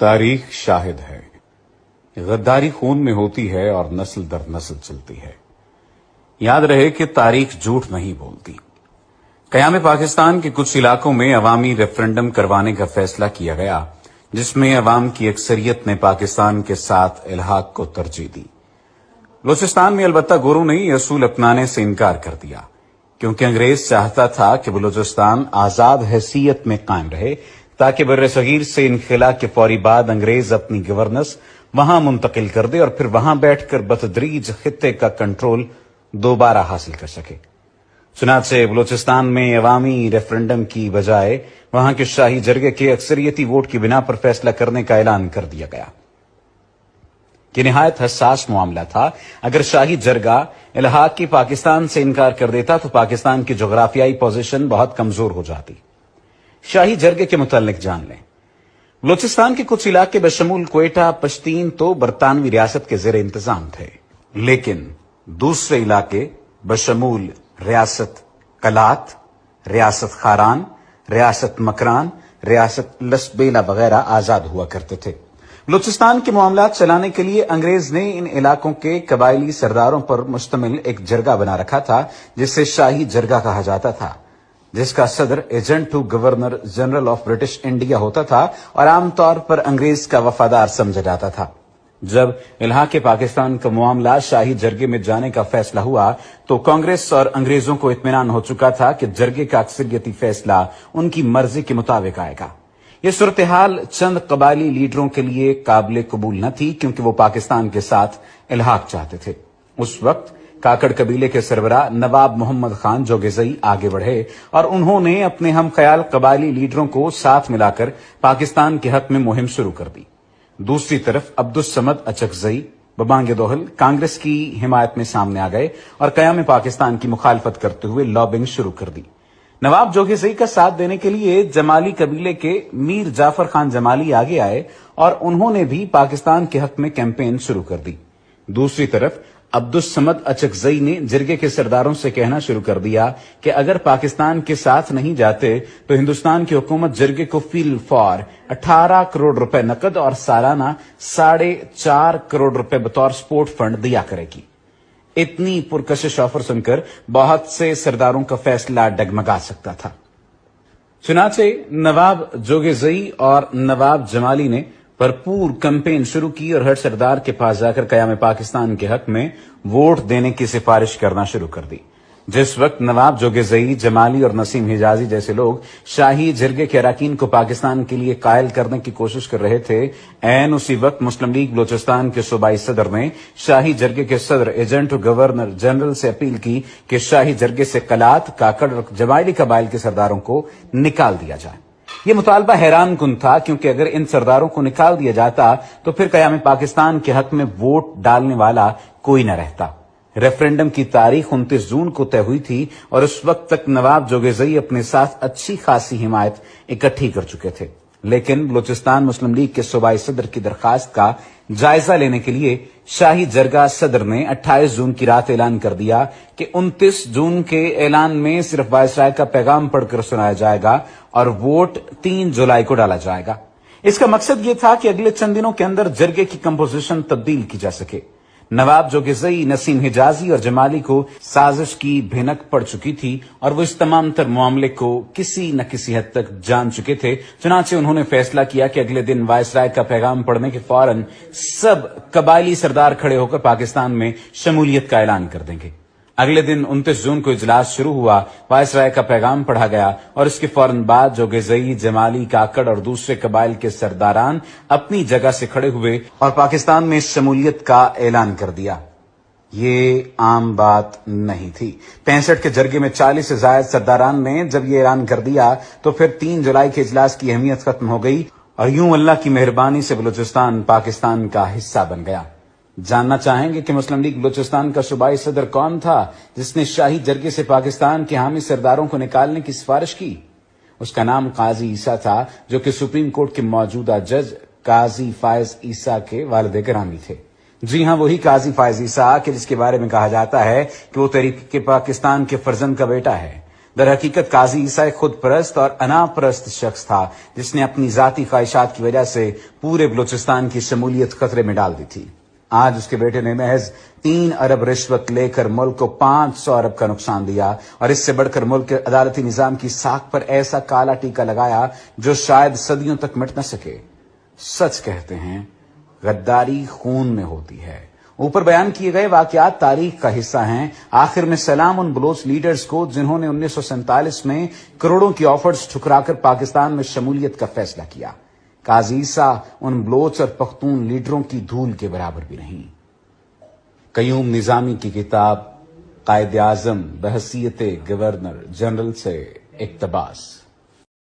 تاریخ شاہد ہے، غداری خون میں ہوتی ہے اور نسل در نسل چلتی ہے۔ یاد رہے کہ تاریخ جھوٹ نہیں بولتی۔ قیام پاکستان کے کچھ علاقوں میں عوامی ریفرنڈم کروانے کا فیصلہ کیا گیا، جس میں عوام کی اکثریت نے پاکستان کے ساتھ الحاق کو ترجیح دی۔ بلوچستان میں البتہ گوروں نے یہ اصول اپنانے سے انکار کر دیا، کیونکہ انگریز چاہتا تھا کہ بلوچستان آزاد حیثیت میں قائم رہے تاکہ بر صغیر سے انخلا کے فوری بعد انگریز اپنی گورننس وہاں منتقل کر دے اور پھر وہاں بیٹھ کر بتدریج خطے کا کنٹرول دوبارہ حاصل کر سکے۔ چنانچہ بلوچستان میں عوامی ریفرنڈم کی بجائے وہاں کے شاہی جرگے کے اکثریتی ووٹ کی بنا پر فیصلہ کرنے کا اعلان کر دیا گیا۔ یہ نہایت حساس معاملہ تھا۔ اگر شاہی جرگہ الحاق کی پاکستان سے انکار کر دیتا تو پاکستان کی جغرافیائی پوزیشن بہت کمزور ہو جاتی۔ شاہی جرگے کے متعلق جان لیں۔ بلوچستان کے کچھ علاقے بشمول کوئٹہ، پشتین تو برطانوی ریاست کے زیر انتظام تھے، لیکن دوسرے علاقے بشمول ریاست کلات، ریاست خاران، ریاست مکران، ریاست لسبیلا وغیرہ آزاد ہوا کرتے تھے۔ بلوچستان کے معاملات چلانے کے لیے انگریز نے ان علاقوں کے قبائلی سرداروں پر مشتمل ایک جرگہ بنا رکھا تھا، جسے شاہی جرگہ کہا جاتا تھا، جس کا صدر agent to governor general of British India ہوتا تھا اور عام طور پر انگریز کا وفادار سمجھا جاتا تھا۔ جب الحاق پاکستان کا معاملہ شاہی جرگے میں جانے کا فیصلہ ہوا تو کانگریس اور انگریزوں کو اطمینان ہو چکا تھا کہ جرگے کا اکثریتی فیصلہ ان کی مرضی کے مطابق آئے گا۔ یہ صورتحال چند قبائلی لیڈروں کے لیے قابل قبول نہ تھی، کیونکہ وہ پاکستان کے ساتھ الحاق چاہتے تھے۔ اس وقت کاکڑ قبیلے کے سربراہ نواب محمد خان جوگیزئی آگے بڑھے اور انہوں نے اپنے ہم خیال قبائلی لیڈروں کو ساتھ ملا کر پاکستان کے حق میں مہم شروع کر دی۔ دوسری طرف عبدالصمد اچکزئی ببانگ دوہل کانگریس کی حمایت میں سامنے آ گئے اور قیام پاکستان کی مخالفت کرتے ہوئے لابنگ شروع کر دی۔ نواب جوگیزئی کا ساتھ دینے کے لیے جمالی قبیلے کے میر جعفر خان جمالی آگے آئے اور انہوں نے بھی پاکستان کے حق میں کیمپین شروع کر دی۔ دوسری طرف عبدالصمد اچکزئی نے جرگے کے سرداروں سے کہنا شروع کر دیا کہ اگر پاکستان کے ساتھ نہیں جاتے تو ہندوستان کی حکومت جرگے کو فی الفور 18 کروڑ روپے نقد اور سالانہ 4.5 کروڑ روپے بطور سپورٹ فنڈ دیا کرے گی۔ اتنی پرکشش آفر سن کر بہت سے سرداروں کا فیصلہ ڈگمگا سکتا تھا۔ چنانچہ نواب جوگیزئی اور نواب جمالی نے بھرپور کیمپین شروع کی اور ہر سردار کے پاس جا کر قیام پاکستان کے حق میں ووٹ دینے کی سفارش کرنا شروع کر دی۔ جس وقت نواب جوگیزئی، جمالی اور نسیم حجازی جیسے لوگ شاہی جرگے کے اراکین کو پاکستان کے لیے قائل کرنے کی کوشش کر رہے تھے، عین اسی وقت مسلم لیگ بلوچستان کے صوبائی صدر نے شاہی جرگے کے صدر ایجنٹ گورنر جنرل سے اپیل کی کہ شاہی جرگے سے کلات، کاکڑ اور جمالی قبائل کے سرداروں کو نکال دیا جائے۔ یہ مطالبہ حیران کن تھا، کیونکہ اگر ان سرداروں کو نکال دیا جاتا تو پھر قیام پاکستان کے حق میں ووٹ ڈالنے والا کوئی نہ رہتا۔ ریفرنڈم کی تاریخ 29 جون کو طے ہوئی تھی اور اس وقت تک نواب جوگیزئی اپنے ساتھ اچھی خاصی حمایت اکٹھی کر چکے تھے، لیکن بلوچستان مسلم لیگ کے صوبائی صدر کی درخواست کا جائزہ لینے کے لیے شاہی جرگہ صدر نے 28 جون کی رات اعلان کر دیا کہ 29 جون کے اعلان میں صرف وائسرائے کا پیغام پڑھ کر سنایا جائے گا اور ووٹ 3 جولائی کو ڈالا جائے گا۔ اس کا مقصد یہ تھا کہ اگلے چند دنوں کے اندر جرگے کی کمپوزیشن تبدیل کی جا سکے۔ نواب جوگیزئی، نسیم حجازی اور جمالی کو سازش کی بھنک پڑ چکی تھی اور وہ اس تمام تر معاملے کو کسی نہ کسی حد تک جان چکے تھے۔ چنانچہ انہوں نے فیصلہ کیا کہ اگلے دن وائسرائے کا پیغام پڑھنے کے فوراً سب قبائلی سردار کھڑے ہو کر پاکستان میں شمولیت کا اعلان کر دیں گے۔ اگلے دن 29 جون کو اجلاس شروع ہوا، وائسرائے کا پیغام پڑھا گیا اور اس کے فوراً بعد جوگیزئی، جمالی، کاکڑ اور دوسرے قبائل کے سرداران اپنی جگہ سے کھڑے ہوئے اور پاکستان میں شمولیت کا اعلان کر دیا۔ یہ عام بات نہیں تھی۔ 65 کے جرگے میں 40 سے زائد سرداران نے جب یہ اعلان کر دیا تو پھر 3 جولائی کے اجلاس کی اہمیت ختم ہو گئی اور یوں اللہ کی مہربانی سے بلوچستان پاکستان کا حصہ بن گیا۔ جاننا چاہیں گے کہ مسلم لیگ بلوچستان کا صوبائی صدر کون تھا جس نے شاہی جرگے سے پاکستان کے حامی سرداروں کو نکالنے کی سفارش کی؟ اس کا نام قاضی عیسیٰ تھا، جو کہ سپریم کورٹ کے موجودہ جج قاضی فائز عیسیٰ کے والد گرامی تھے۔ جی ہاں، وہی قاضی فائز عیسیٰ کہ جس کے بارے میں کہا جاتا ہے کہ وہ تحریک پاکستان کے فرزند کا بیٹا ہے۔ در حقیقت قاضی عیسیٰ ایک خود پرست اور انا پرست شخص تھا جس نے اپنی ذاتی خواہشات کی وجہ سے پورے بلوچستان کی شمولیت خطرے میں ڈال دی تھی۔ آج اس کے بیٹے نے محض 3 ارب رشوت لے کر ملک کو 500 ارب کا نقصان دیا اور اس سے بڑھ کر ملک کے عدالتی نظام کی ساکھ پر ایسا کالا ٹیکا لگایا جو شاید صدیوں تک مٹ نہ سکے۔ سچ کہتے ہیں غداری خون میں ہوتی ہے۔ اوپر بیان کیے گئے واقعات تاریخ کا حصہ ہیں۔ آخر میں سلام ان بلوچ لیڈرز کو جنہوں نے 1947 میں کروڑوں کی آفرز ٹھکرا کر پاکستان میں شمولیت کا فیصلہ کیا۔ قاضی عیسیٰ ان بلوچ اور پختون لیڈروں کی دھول کے برابر بھی نہیں۔ قیوم نظامی کی کتاب قائد اعظم بحیثیت گورنر جنرل سے اقتباس۔